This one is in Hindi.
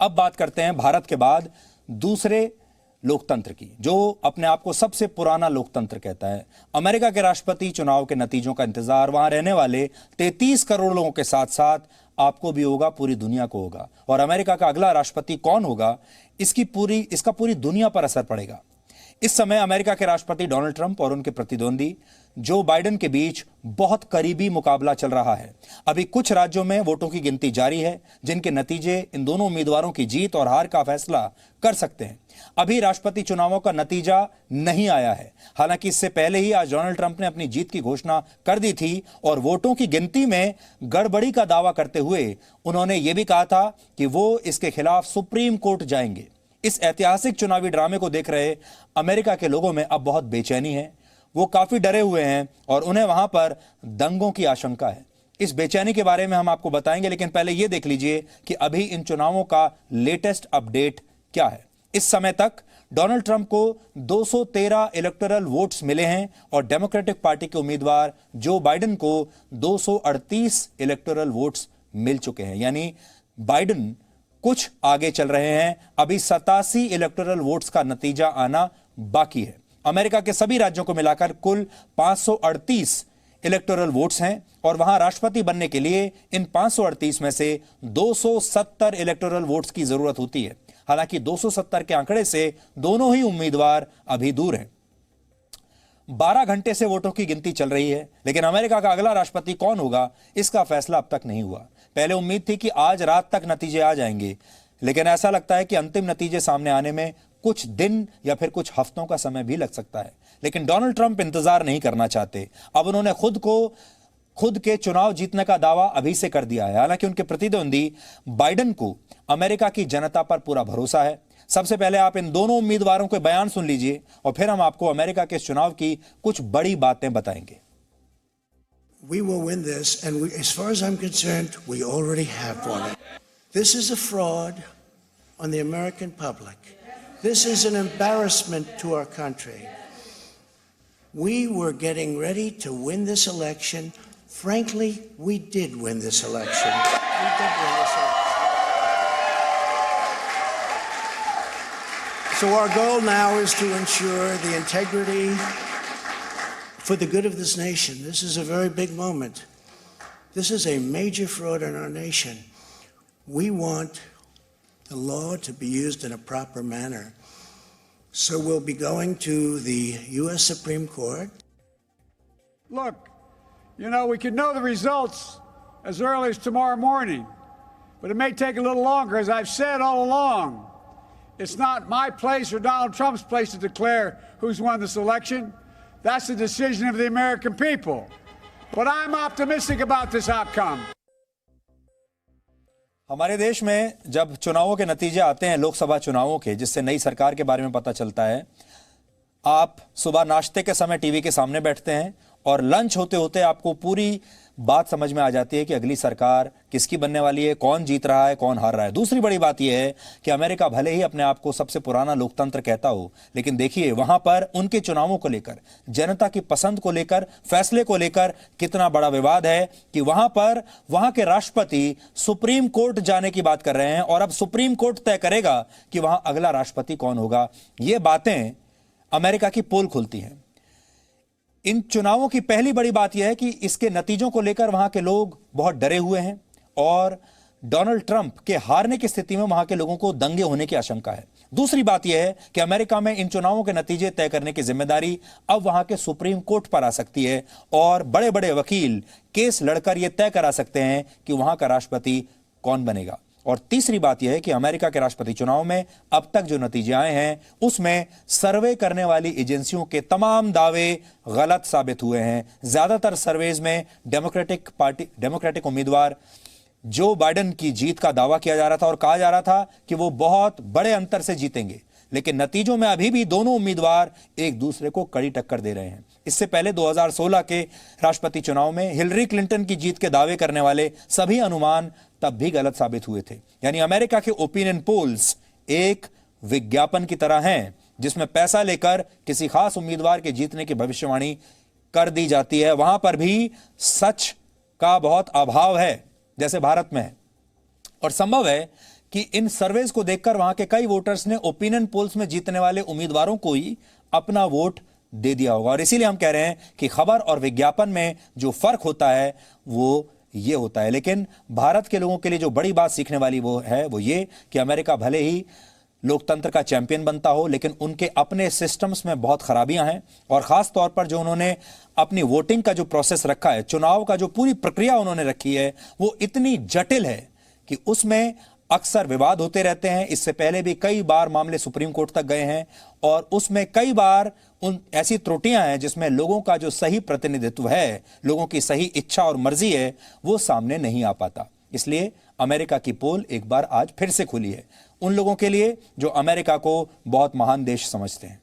अब बात करते हैं भारत के बाद दूसरे लोकतंत्र की, जो अपने आप को सबसे पुराना लोकतंत्र कहता है। अमेरिका के राष्ट्रपति चुनाव के नतीजों का इंतजार वहां रहने वाले 33 करोड़ लोगों के साथ साथ आपको भी होगा, पूरी दुनिया को होगा। और अमेरिका का अगला राष्ट्रपति कौन होगा, इसका पूरी दुनिया पर असर पड़ेगा। इस समय अमेरिका के राष्ट्रपति डोनाल्ड ट्रंप और उनके प्रतिद्वंदी जो बाइडेन के बीच बहुत करीबी मुकाबला चल रहा है। अभी कुछ राज्यों में वोटों की गिनती जारी है, जिनके नतीजे इन दोनों उम्मीदवारों की जीत और हार का फैसला कर सकते हैं। अभी राष्ट्रपति चुनावों का नतीजा नहीं आया है। हालांकि इससे पहले ही आज डोनाल्ड ट्रंप ने अपनी जीत की घोषणा कर दी थी और वोटों की गिनती में गड़बड़ी का दावा करते हुए उन्होंने यह भी कहा था कि वो इसके खिलाफ सुप्रीम कोर्ट जाएंगे। इस ऐतिहासिक चुनावी ड्रामे को देख रहे अमेरिका के लोगों में अब बहुत बेचैनी है। वो काफी डरे हुए हैं और उन्हें वहां पर दंगों की आशंका है। इस बेचैनी के बारे में हम आपको बताएंगे, लेकिन पहले यह देख लीजिए कि अभी इन चुनावों का लेटेस्ट अपडेट क्या है। इस समय तक डोनाल्ड ट्रंप को 213 इलेक्टोरल वोट्स मिले हैं और डेमोक्रेटिक पार्टी के उम्मीदवार जो बाइडेन को 238 इलेक्टोरल वोट्स मिल चुके हैं। यानी बाइडेन कुछ आगे चल रहे हैं। अभी 87 इलेक्टोरल वोट्स का नतीजा आना बाकी है। अमेरिका के सभी राज्यों को मिलाकर कुल 538 इलेक्टोरल वोट्स हैं और वहां राष्ट्रपति बनने के लिए इन 538 में से 270 इलेक्टोरल वोट्स की जरूरत होती है। हालांकि 270 के आंकड़े से दोनों ही उम्मीदवार अभी दूर हैं। 12 घंटे से वोटों की गिनती चल रही है, लेकिन अमेरिका का अगला राष्ट्रपति कौन होगा, इसका फैसला अब तक नहीं हुआ। पहले उम्मीद थी कि आज रात तक नतीजे आ जाएंगे, लेकिन ऐसा लगता है कि अंतिम नतीजे सामने आने में कुछ दिन या फिर कुछ हफ्तों का समय भी लग सकता है। लेकिन डोनाल्ड ट्रंप इंतजार नहीं करना चाहते। अब उन्होंने खुद के चुनाव जीतने का दावा अभी से कर दिया है। हालांकि उनके प्रतिद्वंदी बाइडेन को अमेरिका की जनता पर पूरा भरोसा है। सबसे पहले आप इन दोनों उम्मीदवारों के बयान सुन लीजिए और फिर हम आपको अमेरिका के चुनाव की कुछ बड़ी बातें बताएंगे। We will win this, and as far as I'm concerned, we already have won it. This is a fraud on the American public. This is an embarrassment to our country. We were getting ready to win this election. Frankly, we did win this election. We did win this election. So our goal now is to ensure the integrity for the good of this nation. This is a very big moment. This is a major fraud in our nation. We want the law to be used in a proper manner. So we'll be going to the U.S. Supreme Court. Look, you know, we could know the results as early as tomorrow morning, but it may take a little longer. As I've said all along, it's not my place or Donald Trump's place to declare who's won this election. That's the decision of the American people. But I'm optimistic about this outcome. हमारे देश में जब चुनावों के नतीजे आते हैं, लोकसभा चुनावों के, जिससे नई सरकार के बारे में पता चलता है, आप सुबह नाश्ते के समय टीवी के सामने बैठते हैं और लंच होते होते आपको पूरी बात समझ में आ जाती है कि अगली सरकार किसकी बनने वाली है, कौन जीत रहा है, कौन हार रहा है। दूसरी बड़ी बात यह है कि अमेरिका भले ही अपने आप को सबसे पुराना लोकतंत्र कहता हो, लेकिन देखिए वहां पर उनके चुनावों को लेकर, जनता की पसंद को लेकर, फैसले को लेकर कितना बड़ा विवाद है कि वहां के राष्ट्रपति सुप्रीम कोर्ट जाने की बात कर रहे हैं और अब सुप्रीम कोर्ट तय करेगा कि वहां अगला राष्ट्रपति कौन होगा। ये बातें अमेरिका की पोल खुलती हैं। इन चुनावों की पहली बड़ी बात यह है कि इसके नतीजों को लेकर वहां के लोग बहुत डरे हुए हैं और डोनाल्ड ट्रंप के हारने की स्थिति में वहां के लोगों को दंगे होने की आशंका है। दूसरी बात यह है कि अमेरिका में इन चुनावों के नतीजे तय करने की जिम्मेदारी अब वहां के सुप्रीम कोर्ट पर आ सकती है और बड़े बड़े वकील केस लड़कर यह तय करा सकते हैं कि वहां का राष्ट्रपति कौन बनेगा। और तीसरी बात यह है कि अमेरिका के राष्ट्रपति चुनाव में अब तक जो नतीजे आए हैं उसमें सर्वे करने वाली एजेंसियों के तमाम दावे गलत साबित हुए हैं। ज्यादातर सर्वेज में डेमोक्रेटिक उम्मीदवार जो बाइडेन की जीत का दावा किया जा रहा था और कहा जा रहा था कि वो बहुत बड़े अंतर से जीतेंगे, लेकिन नतीजों में अभी भी दोनों उम्मीदवार एक दूसरे को कड़ी टक्कर दे रहे हैं। इससे पहले 2016 के राष्ट्रपति चुनाव में हिलरी क्लिंटन की जीत के दावे करने वाले सभी अनुमान तब भी गलत साबित हुए थे। यानी अमेरिका के ओपिनियन पोल्स एक विज्ञापन की तरह हैं जिसमें पैसा लेकर किसी खास उम्मीदवार के जीतने की भविष्यवाणी कर दी जाती है। वहां पर भी सच का बहुत अभाव है जैसे भारत में है और संभव है कि इन सर्वेज को देखकर वहां के कई वोटर्स ने ओपिनियन पोल्स में जीतने वाले उम्मीदवारों को ही अपना वोट दे दिया होगा। और इसीलिए हम कह रहे हैं कि खबर और विज्ञापन में जो फर्क होता है वो ये होता है। लेकिन भारत के लोगों के लिए जो बड़ी बात सीखने वाली वो ये कि अमेरिका भले ही लोकतंत्र का चैंपियन बनता हो, लेकिन उनके अपने सिस्टम्स में बहुत खराबियां हैं। और खास तौर पर जो उन्होंने अपनी वोटिंग का जो प्रोसेस रखा है, चुनाव का जो पूरी प्रक्रिया उन्होंने रखी है, वो इतनी जटिल है कि उसमें अक्सर विवाद होते रहते हैं। इससे पहले भी कई बार मामले सुप्रीम कोर्ट तक गए हैं और उसमें कई बार उन ऐसी त्रुटियां हैं जिसमें लोगों का जो सही प्रतिनिधित्व है, लोगों की सही इच्छा और मर्जी है, वो सामने नहीं आ पाता। इसलिए अमेरिका की पोल एक बार आज फिर से खुली है उन लोगों के लिए जो अमेरिका को बहुत महान देश समझते हैं।